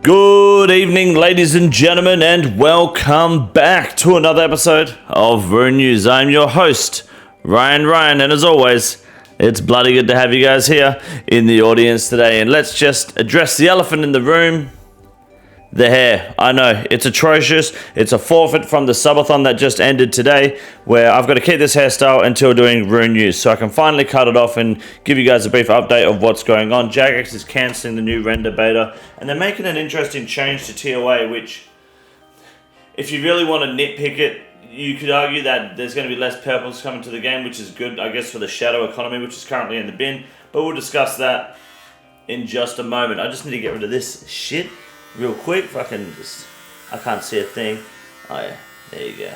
Good evening, ladies and gentlemen, and welcome back to another episode of Rune News. I'm your host, Ryan, and as always, it's bloody good to have you guys here in the audience today. And let's just address the elephant in the room, the hair. I know, it's atrocious. It's a forfeit from the subathon that just ended today, where I've got to keep this hairstyle until doing Rune News, so I can finally cut it off and give you guys a brief update of what's going on. Jagex is cancelling the new render beta, and they're making an interesting change to ToA, which, if you really want to nitpick it, you could argue that there's going to be less purples coming to the game, which is good, I guess, for the shadow economy, which is currently in the bin, but we'll discuss that in just a moment. I just need to get rid of this shit real quick. I can't see a thing. Oh yeah, there you go.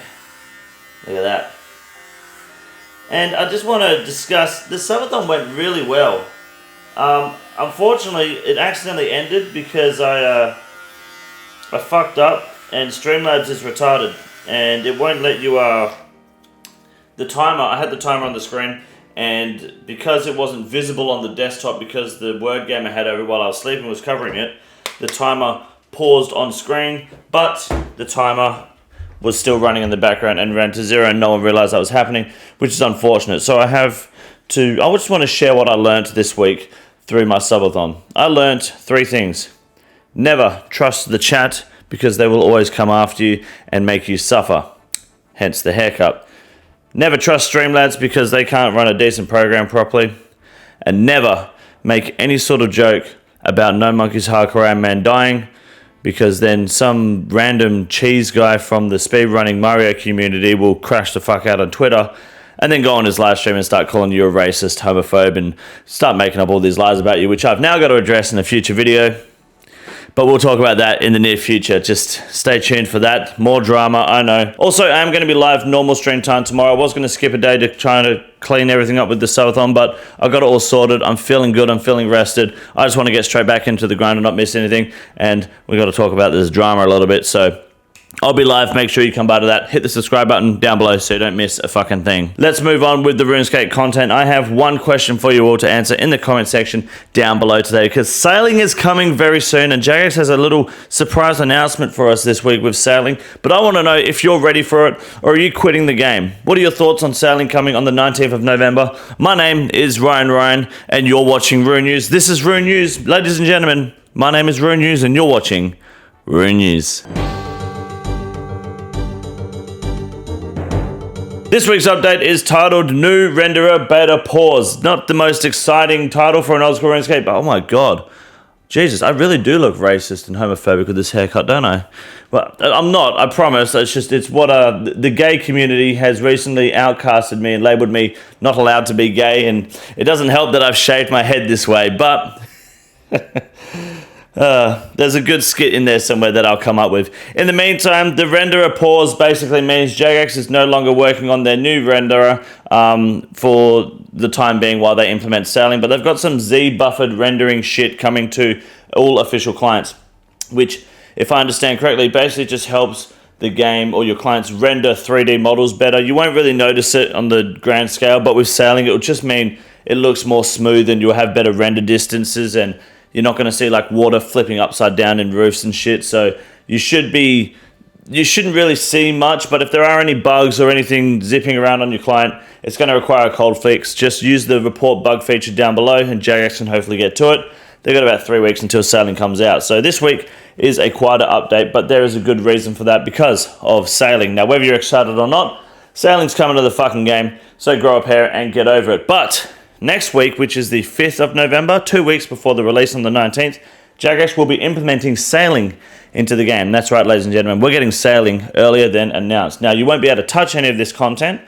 Look at that. And I just want to discuss, the subathon went really well. Unfortunately, it accidentally ended because I fucked up and Streamlabs is retarded and it won't let you, the timer, I had the timer on the screen, and because it wasn't visible on the desktop because the word game I had over while I was sleeping was covering it, the timer paused on screen, but the timer was still running in the background and ran to zero, and no one realized that was happening, which is unfortunate. So I just want to share what I learned this week through my subathon. I learned 3 things. Never trust the chat because they will always come after you and make you suffer, hence the haircut. Never trust Streamlabs because they can't run a decent program properly. And never make any sort of joke about No Monkey's Hardcore Ironman dying, because then some random cheese guy from the speedrunning Mario community will crash the fuck out on Twitter and then go on his live stream and start calling you a racist, homophobe, and start making up all these lies about you, which I've now got to address in a future video. But we'll talk about that in the near future. Just stay tuned for that. More drama, I know. Also, I'm going to be live normal stream time tomorrow. I was going to skip a day to try to clean everything up with the subathon, but I got it all sorted. I'm feeling good. I'm feeling rested. I just want to get straight back into the grind and not miss anything. And we got to talk about this drama a little bit. So I'll be live. Make sure you come by to that. Hit the subscribe button down below so you don't miss a fucking thing. Let's move on with the RuneScape content. I have one question for you all to answer in the comment section down below today, because sailing is coming very soon, and Jagex has a little surprise announcement for us this week with sailing. But I want to know if you're ready for it, or are you quitting the game? What are your thoughts on sailing coming on the 19th of November? My name is Ryan, and you're watching Rune News. This is Rune News. Ladies and gentlemen, my name is Rune News, and you're watching Rune News. This week's update is titled New Renderer Beta Pause. Not the most exciting title for an old school RuneScape, but oh my god. Jesus, I really do look racist and homophobic with this haircut, don't I? Well, I'm not, I promise. It's what the gay community has recently outcasted me and labeled me not allowed to be gay, and it doesn't help that I've shaved my head this way, but there's a good skit in there somewhere that I'll come up with. In the meantime, the renderer pause basically means Jagex is no longer working on their new renderer for the time being while they implement sailing, but they've got some Z-buffered rendering shit coming to all official clients, which, if I understand correctly, basically just helps the game or your clients render 3D models better. You won't really notice it on the grand scale, but with sailing, it will just mean it looks more smooth and you'll have better render distances, and you're not going to see like water flipping upside down in roofs and shit. So you shouldn't really see much, but if there are any bugs or anything zipping around on your client, it's going to require a cold fix. Just use the report bug feature down below and Jagex can hopefully get to it. They've got about 3 weeks until sailing comes out. So this week is a quieter update, but there is a good reason for that because of sailing. Now, whether you're excited or not, sailing's coming to the fucking game. So grow a pair and get over it. But next week, which is the 5th of November, 2 weeks before the release on the 19th, Jagex will be implementing sailing into the game. That's right, ladies and gentlemen, we're getting sailing earlier than announced. Now, you won't be able to touch any of this content,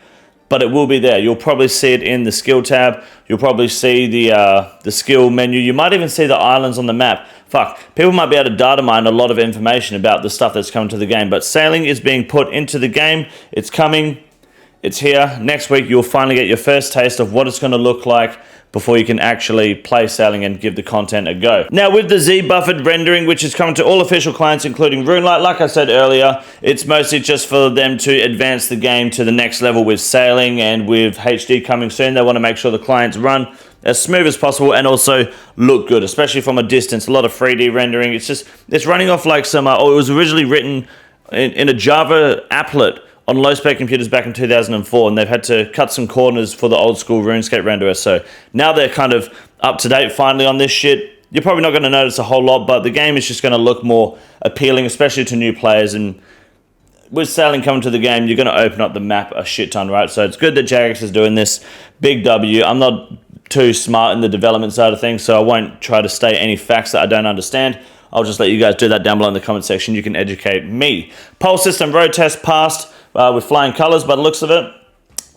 but it will be there. You'll probably see it in the skill tab. You'll probably see the skill menu. You might even see the islands on the map. Fuck, people might be able to data mine a lot of information about the stuff that's coming to the game, but sailing is being put into the game. It's coming. It's here. Next week, you'll finally get your first taste of what it's going to look like before you can actually play sailing and give the content a go. Now with the Z buffered rendering, which is coming to all official clients including RuneLite, like I said earlier, it's mostly just for them to advance the game to the next level with sailing, and with HD coming soon, they want to make sure the clients run as smooth as possible and also look good, especially from a distance. A lot of 3D rendering. It's running off like some, it was originally written in a Java applet on low-spec computers back in 2004, and they've had to cut some corners for the old-school RuneScape renderer. So now they're kind of up-to-date finally on this shit. You're probably not going to notice a whole lot, but the game is just going to look more appealing, especially to new players. And with sailing coming to the game, you're going to open up the map a shit ton, right? So it's good that Jagex is doing this. Big W. I'm not too smart in the development side of things, so I won't try to state any facts that I don't understand. I'll just let you guys do that down below in the comment section. You can educate me. Pole system road test passed with flying colors by the looks of it.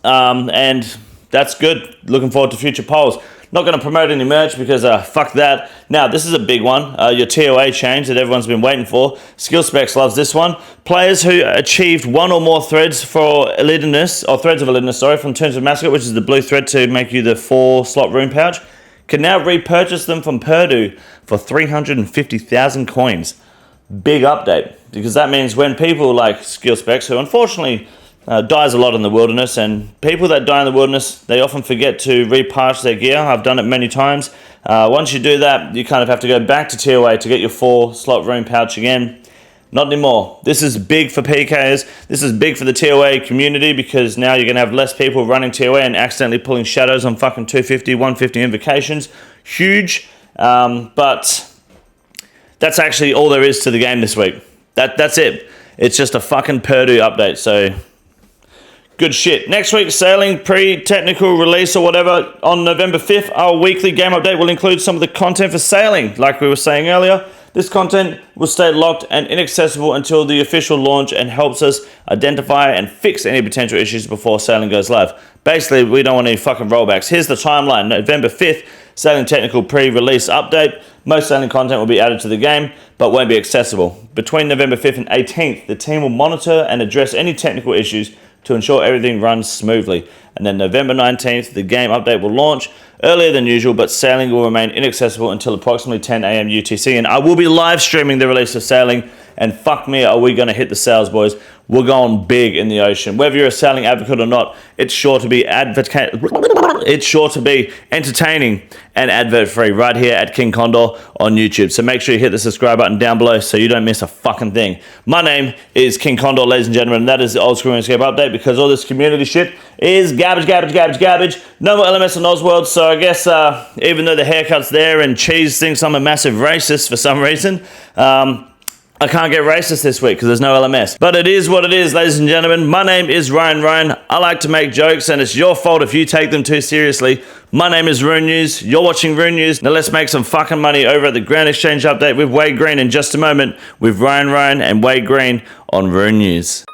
And that's good. Looking forward to future polls. Not going to promote any merch because fuck that. Now, this is a big one. Your ToA change that everyone's been waiting for. Skill Specs loves this one. Players who achieved one or more threads for elitedness, or threads of elitedness, sorry, from Tombs of Massacre, which is the blue thread to make you the 4-slot rune pouch, can now repurchase them from Perdu for 350,000 coins. Big update, because that means when people like Skill Specs, who unfortunately dies a lot in the wilderness, and people that die in the wilderness, they often forget to repatch their gear. I've done it many times. Once you do that, you kind of have to go back to ToA to get your 4-slot rune pouch again. Not anymore. This is big for PKs. This is big for the ToA community, because now you're going to have less people running ToA and accidentally pulling shadows on fucking 250, 150 invocations. Huge. But that's actually all there is to the game this week. That's it. It's just a fucking Perdu update, so good shit. Next week's sailing pre-technical release or whatever on November 5th, our weekly game update will include some of the content for sailing. Like we were saying earlier, this content will stay locked and inaccessible until the official launch, and helps us identify and fix any potential issues before sailing goes live. Basically, we don't want any fucking rollbacks. Here's the timeline. November 5th, sailing technical pre-release update. Most sailing content will be added to the game, but won't be accessible. Between November 5th and 18th, the team will monitor and address any technical issues to ensure everything runs smoothly. And then November 19th, the game update will launch earlier than usual, but sailing will remain inaccessible until approximately 10 a.m. UTC. And I will be live streaming the release of sailing, and fuck me, are we going to hit the sails, boys. We're going big in the ocean. Whether you're a sailing advocate or not, it's sure to be entertaining and advert-free right here at King Condor on YouTube. So make sure you hit the subscribe button down below so you don't miss a fucking thing. My name is King Condor, ladies and gentlemen, and that is the old school RuneScape update, because all this community shit is garbage. No more LMS in Osworld, so I guess even though the haircut's there and Cheese thinks I'm a massive racist for some reason, I can't get racist this week because there's no LMS. But it is what it is, ladies and gentlemen. My name is Ryan. I like to make jokes, and it's your fault if you take them too seriously. My name is Rune News. You're watching Rune News. Now let's make some fucking money over at the Grand Exchange update with Wade Green in just a moment, with Ryan and Wade Green on Rune News.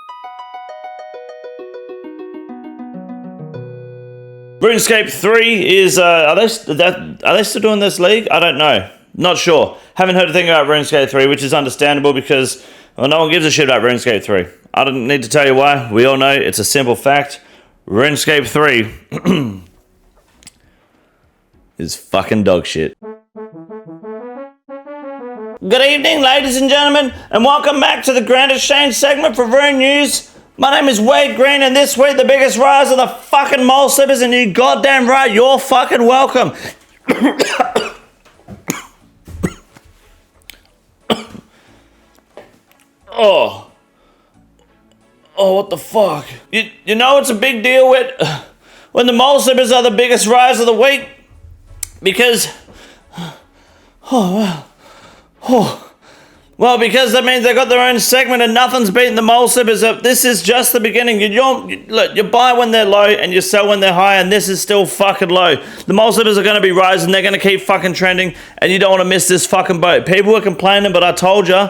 RuneScape 3 is, are they still doing this league? I don't know. Not sure. Haven't heard a thing about RuneScape 3, which is understandable because, well, no one gives a shit about RuneScape 3. I don't need to tell you why. We all know it's a simple fact. RuneScape 3 is fucking dog shit. Good evening, ladies and gentlemen, and welcome back to the Grand Exchange segment for Rune News. My name is Wade Green, and this week the biggest rise of the fucking mole slippers, and you goddamn right, you're fucking welcome. Oh, what the fuck? You know it's a big deal when the mole slippers are the biggest rise of the week? Because, well, because that means they got their own segment and nothing's beating the mole slippers. This is just the beginning. You buy when they're low and you sell when they're high, and this is still fucking low. The mole slippers are going to be rising. They're going to keep fucking trending, and you don't want to miss this fucking boat. People were complaining, but I told you,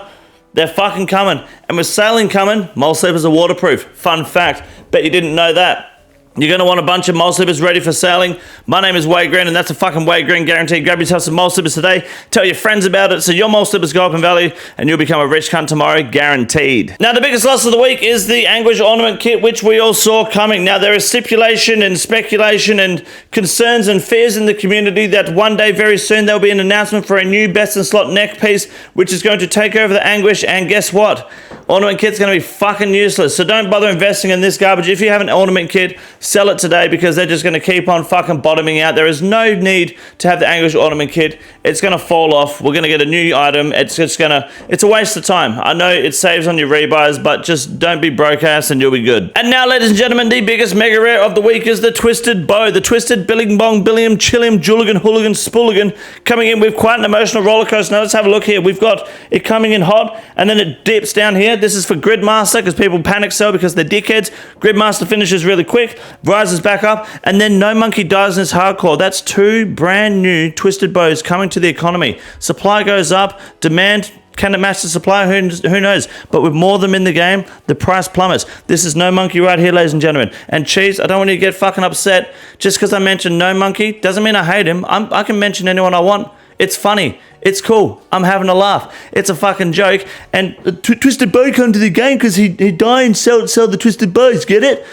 they're fucking coming. And with sailing coming, mole slippers are waterproof. Fun fact. Bet you didn't know that. You're going to want a bunch of mole slippers ready for sailing. My name is Wade Green, and that's a fucking Wade Green guarantee. Grab yourself some mole slippers today. Tell your friends about it so your mole slippers go up in value and you'll become a rich cunt tomorrow, guaranteed. Now, the biggest loss of the week is the anguish ornament kit, which we all saw coming. Now, there is stipulation and speculation and concerns and fears in the community that one day, very soon, there will be an announcement for a new best in slot neck piece, which is going to take over the anguish. And guess what? Ornament kit's going to be fucking useless. So don't bother investing in this garbage. If you have an ornament kit, sell it today because they're just going to keep on fucking bottoming out. There is no need to have the anguish ornament kit. It's going to fall off. We're going to get a new item. It's a waste of time. I know it saves on your rebuys, but just don't be broke ass and you'll be good. And now, ladies and gentlemen, the biggest mega rare of the week is the Twisted Bow. The Twisted Billing Bong Billiam Chilliam Juligan Hooligan Spooligan, coming in with quite an emotional roller coaster. Now let's have a look here. We've got it coming in hot and then it dips down here. This is for Gridmaster because people panic sell because they're dickheads. Gridmaster finishes really quick, rises back up, and then No Monkey dies in his hardcore. That's two brand new Twisted Bows coming to the economy. Supply goes up, demand, can it match the supply? Who knows? But with more of them in the game, the price plummets. This is No Monkey right here, ladies and gentlemen. And Cheese, I don't want you to get fucking upset. Just because I mentioned No Monkey doesn't mean I hate him. I can mention anyone I want. It's funny. It's cool. I'm having a laugh. It's a fucking joke. And Twisted Bow come to the game because he die and sell the Twisted Bows. Get it?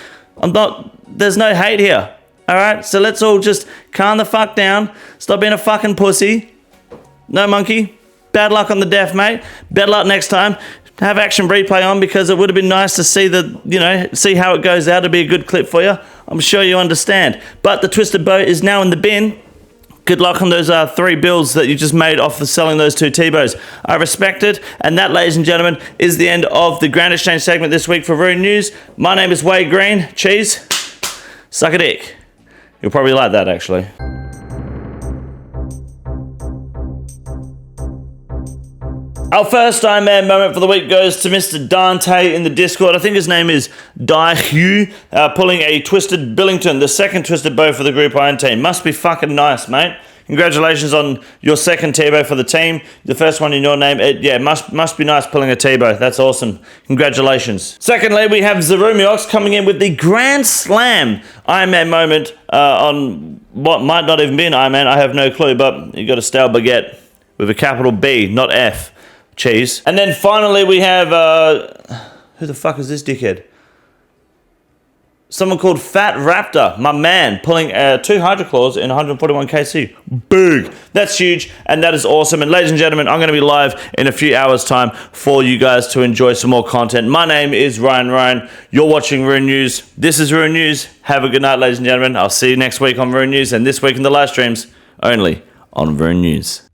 There's no hate here. Alright? So let's all just calm the fuck down. Stop being a fucking pussy. No Monkey. Bad luck on the death, mate. Better luck next time. Have action replay on because it would have been nice to see see how it goes out. It'd be a good clip for you. I'm sure you understand. But the Twisted Bow is now in the bin. Good luck on those 3 bills that you just made off the selling those 2 T-Bows. I respect it. And that, ladies and gentlemen, is the end of the Grand Exchange segment this week for Rune News. My name is Wade Green. Cheese. Suck a dick. You'll probably like that, actually. Our first Ironman moment for the week goes to Mr. Dante in the Discord. I think his name is Daihu, pulling a Twisted Billington, the second Twisted Bow for the Group Iron team. Must be fucking nice, mate. Congratulations on your second T-Bow for the team. The first one in your name. Must be nice pulling a T-Bow. That's awesome. Congratulations. Secondly, we have Zarumiox coming in with the Grand Slam Ironman moment on what might not even be an Ironman. I have no clue, but you got a stale baguette with a capital B, not F. Cheese. And then finally we have, who the fuck is this dickhead? Someone called Fat Raptor, my man, pulling 2 Hydro Claws in 141 KC. Big. That's huge, and that is awesome. And ladies and gentlemen, I'm going to be live in a few hours' time for you guys to enjoy some more content. My name is Ryan. You're watching Rune News. This is Rune News. Have a good night, ladies and gentlemen. I'll see you next week on Rune News, and this week in the live streams, only on Rune News.